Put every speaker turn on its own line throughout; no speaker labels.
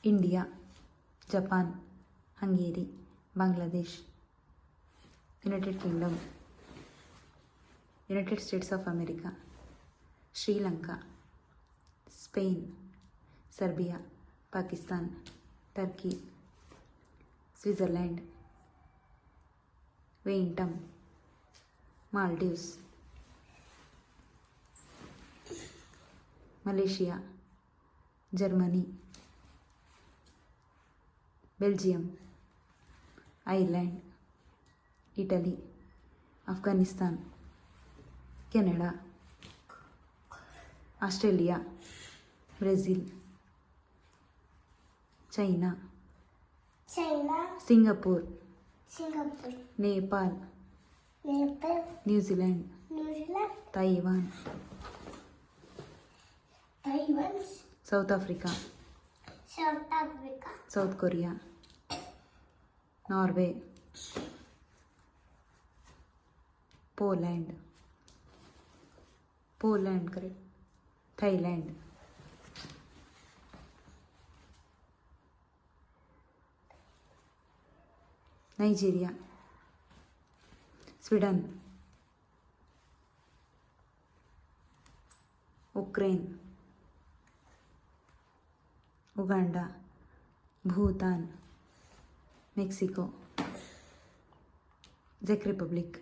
India, Japan, Hungary, Bangladesh, United Kingdom, United States of America, Sri Lanka, Spain, Serbia, Pakistan, Turkey, Switzerland, Vietnam, Maldives, Malaysia, Germany, Belgium, Ireland, Italy, Afghanistan, Canada, Australia, Brazil, China, Singapore, Nepal, New Zealand, Taiwan, South Africa, South Korea, Norway, Poland correct, Thailand, Nigeria, Sweden, Ukraine, Uganda, Bhutan, Mexico, ಚೆಕ್ Republic,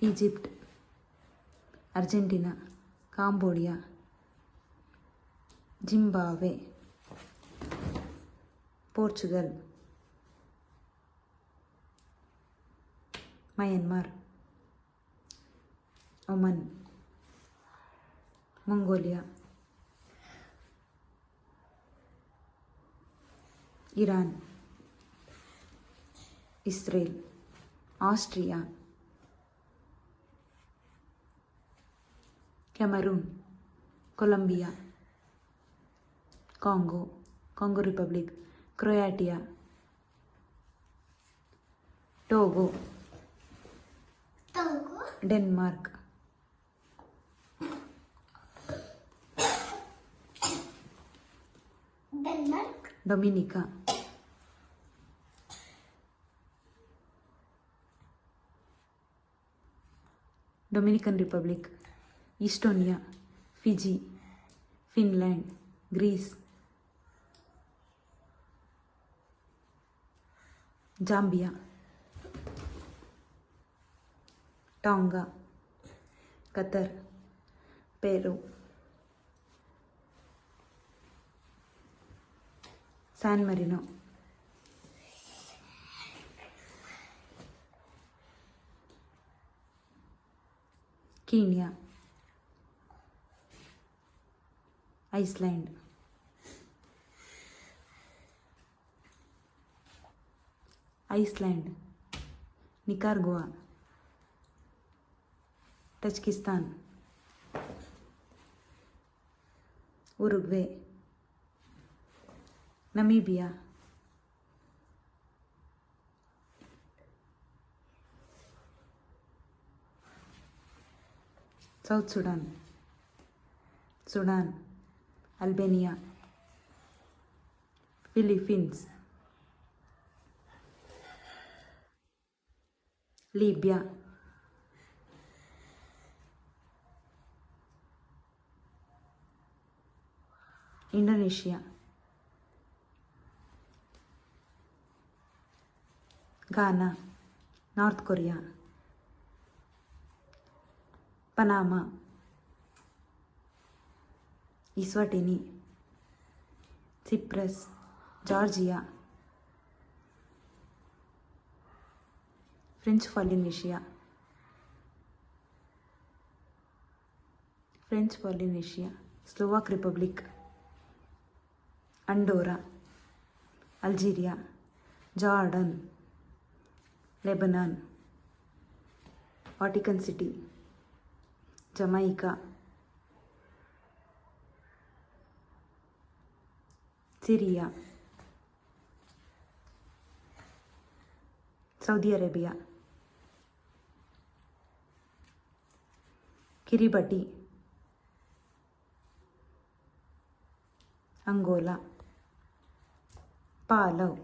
Egypt, Argentina, Cambodia, Zimbabwe, Portugal, Myanmar, Oman, Mongolia, Iran, Israel, Austria, Cameroon, Colombia, Congo Republic, Croatia, Togo, Denmark, Dominica, Dominican Republic, Estonia, Fiji, Finland, Greece, Zambia, Tonga, Qatar, Peru, San Marino, Kenya, Iceland, Nicaragua, Tajikistan, Uruguay, Namibia, South Sudan, Albania, Philippines, Libya, Indonesia, Ghana, North Korea, Panama, Eswatini, Cyprus, Georgia, French Polynesia, Slovak Republic, Andorra, Algeria, Jordan, Lebanon, Vatican City, Jamaica, Syria, Saudi Arabia, Kiribati, Angola. ಪಾಲವ್,